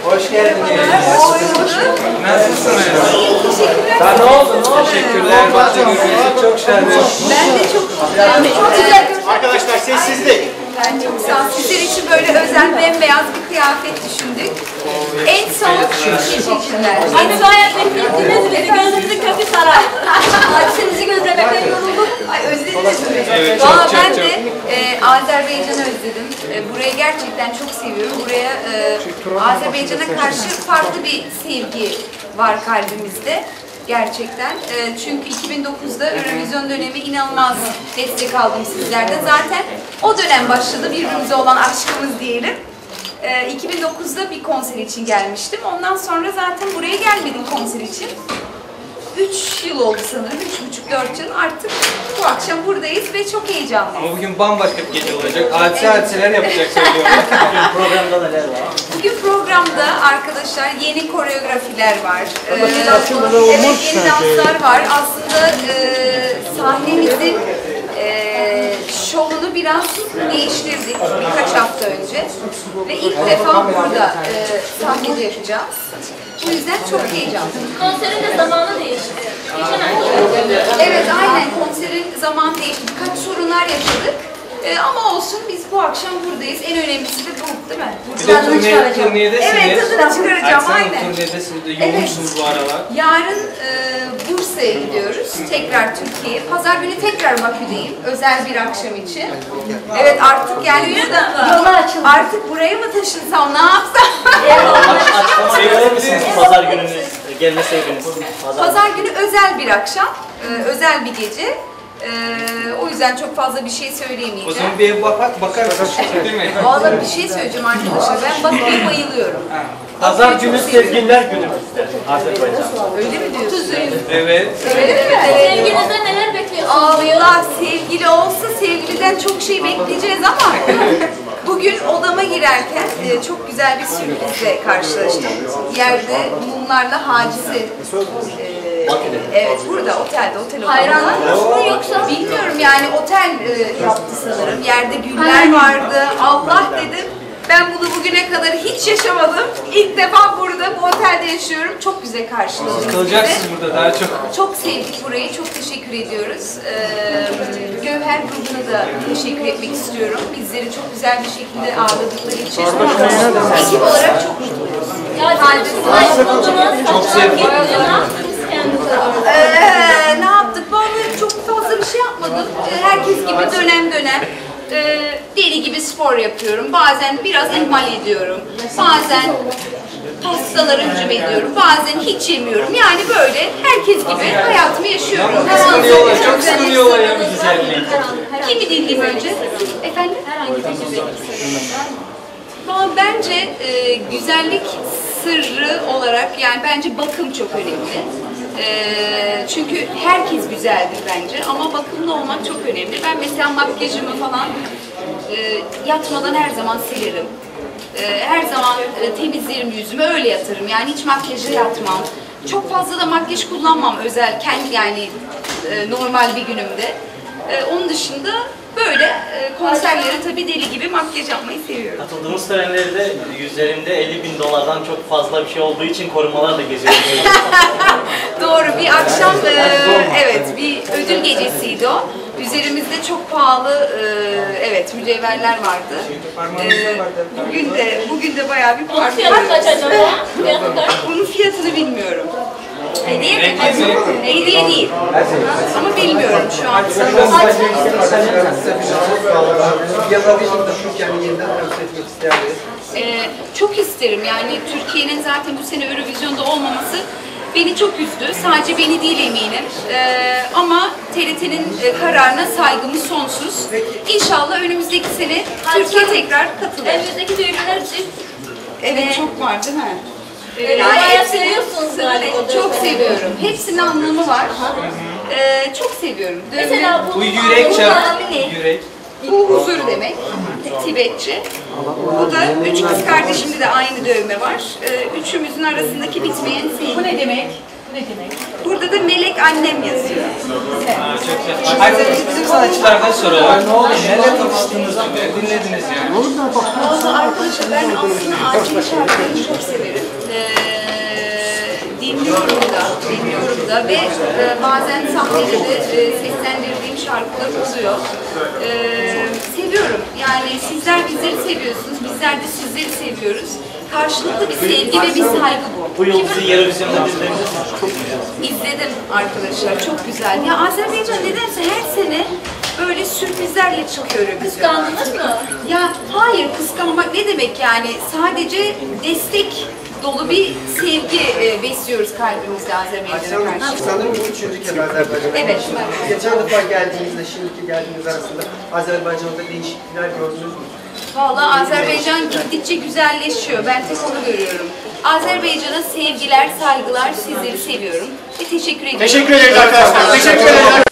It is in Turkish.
Hoş geldiniz. Nasılsınız? Ne oldu? Teşekkürler. Çok şahane. Ben de çok mutluyum. Çok güzel. Arkadaşlar sessizlik. Ben çok sağ olun. Sizler için böyle özel bembeyaz bir kıyafet düşündük. En son teşekkürler. Hani gayet beklettiniz bizi, gözümüzü kötü sarar. Hadisemizi gözlemekten yorulduk. Ay özlediniz mi? Evet, Valla çok, ben çok, de Azerbaycan'ı özledim. Burayı gerçekten çok seviyorum. Buraya Azerbaycan'a karşı farklı bir sevgi var kalbimizde. Gerçekten. Çünkü 2009'da Eurovision dönemi inanılmaz destek aldım sizlerden. Zaten o dönem başladı birbirimize olan aşkımız diyelim. 2009'da bir konser için gelmiştim. Ondan sonra zaten buraya gelmedim konser için. 3 yıl oldu sanırım, 3,5-4 yıl. Artık bu akşam buradayız ve çok heyecanlıyım. Ama bugün bambaşka bir gece olacak. Hadiseler yapacak söylüyorum. Bugün programda neler var? Bugün programda arkadaşlar yeni koreografiler var. Evet, yeni danslar var. Aslında sahnemizin şovunu biraz değiştirdik birkaç hafta önce. Ve ilk defa burada sahnede yapacağız. Bu yüzden çok heyecanlıyım. Konserin de zamanı değişti. Geçen ay. Evet, aynen konserin zamanı değişti. Birkaç sorunlar yaşadık. Ama olsun, biz bu akşam buradayız. En önemlisi de bu, değil mi? Bir de turnedesiniz. Evet, tadını çıkaracağım, Aksanın aynen. turnedesiniz de yoğunsunuz bu aralar. Yarın Bursa'ya gidiyoruz. Tekrar Türkiye'ye. Pazar günü tekrar Bakü'deyim. Özel bir akşam için. Evet, artık yani artık buraya mı taşınsam, ne yapsam? Açıklama misiniz pazar gününüz, gelme sevginiz? Pazar günü özel bir akşam, özel bir gece. O yüzden çok fazla bir şey O söyleyemeyeceğim. zaman bir bakarsınız değil mi? Vallahi bir şey söyleyeceğim arkadaşlar. Ben Bakü'ye bayılıyorum. Pazar günü sevgililer günümüzde Azerbaycan'da. Öyle mi diyorsun? Evet. Öyle mi? Sevginizden neler bekliyorsunuz? Allah, sevgili olsa sevgiliden çok şey bekleyeceğiz ama bugün odama girerken çok güzel bir sürprizle karşılaştım. Yerde mumlarla Hadise. Evet, burada otelde, otel odamda. Hayranlar mı yoksa? Bilmiyorum yani, otel yaptı sanırım. Yerde güller vardı. Allah dedim. Ben bunu bugüne kadar hiç yaşamadım. İlk defa burada bu otelde yaşıyorum. Çok güzel karşıladık. Kalacaksınız burada daha çok. Çok sevdik burayı. Çok teşekkür ediyoruz. Gövher grubuna da teşekkür etmek istiyorum. Bizleri çok güzel bir şekilde ağırladıkları için. Ekip olarak çok mutluyuz. Ya Çok sevdim. Ne yaptık? Vallahi çok fazla bir şey yapmadım. Herkes gibi dönem dönem deli gibi spor yapıyorum. Bazen biraz ihmal ediyorum. Bazen pastalara hücum ediyorum. Bazen hiç yemiyorum. Yani böyle herkes gibi hayatımı yaşıyorum. Çok sıkılıyorlar ya bu güzelliği. Kimi dinleyeyim önce? Efendim? Ama bence güzellik sırrı olarak, yani bence bakım çok önemli. Çünkü herkes güzeldir bence ama bakımlı olmak çok önemli. Ben mesela makyajımı falan yatmadan her zaman silerim. Her zaman temizlerim yüzümü, öyle yatarım. Yani hiç makyajı yatmam. Çok fazla da makyaj kullanmam özel, kendi yani normal bir günümde. Onun dışında böyle konserlere tabii deli gibi makyaj yapmayı seviyorum. Katıldığımız törenlerde yüzlerinde $50.000'dan çok fazla bir şey olduğu için korumalarla geziyoruz. Doğru, bir akşam evet bir ödül gecesiydi o. Üzerimizde çok pahalı evet mücevherler vardı. Bugün de bayağı bir parça. Fiyatı kaç acaba? Fiyatı kaç? Bunun fiyatını bilmiyorum. Hediye mi? Hediye değil. Ama bilmiyorum şu an. Çok isterim yani, Türkiye'nin zaten bu sene Eurovision'da olmaması beni çok üzdü. Sadece beni değil eminim. Ama TRT'nin kararına saygımız sonsuz. İnşallah önümüzdeki sene Türkiye tekrar katılır. Elinizdeki düğünler Evet, çok var değil mi? bayağı seviyorsunuz galiba. Çok seviyorum. Hepsinin anlamı var. Çok seviyorum. Mesela Bu yürek şart. Yürek. Bu huzur demek. Tibetçe. Bu da üç kız kardeşimde de aynı dövme var. Üçümüzün arasındaki bitmeyen sevgi. Bu ne demek? Burada da Melek annem yazıyor. Aysel bizim sanatçılardan soralım. Ne oldu? Neler tanıştınız? Dinlediniz yani. Valla arkadaşlar ben aslında Acil şarkılarını çok severim. Dinliyorum da ve bazen sahnede de seslendirdiğim şarkılar oluyor. Seviyorum. Yani sizler bizleri seviyorsunuz, bizler de sizleri seviyoruz. Karşılıklı bir sevgi ve bir saygı bu. Bu yıl bizi Eurovision'da izlediniz mi? Çok güzel. İzledim arkadaşlar, çok güzel. Ya Azerbaycan nedense her sene böyle sürprizlerle çıkıyor Eurovision'a. Kıskandınız mı? Ya hayır, kıskanmak ne demek yani? Sadece destek dolu bir sevgi besliyoruz kalbimizde Azerbaycan'a karşı. Sanırım bu üçüncü kez Azerbaycan'a. Evet. Geçen defa geldiğinizde, şimdiki geldiğiniz arasında Azerbaycan'da değişiklikler gördünüz mü? Vallahi Azerbaycan gittikçe güzelleşiyor. Ben tek onu görüyorum. Azerbaycan'a sevgiler, saygılar, sizleri seviyorum ve teşekkür ediyorum. Teşekkür ederiz arkadaşlar. Teşekkür ederiz.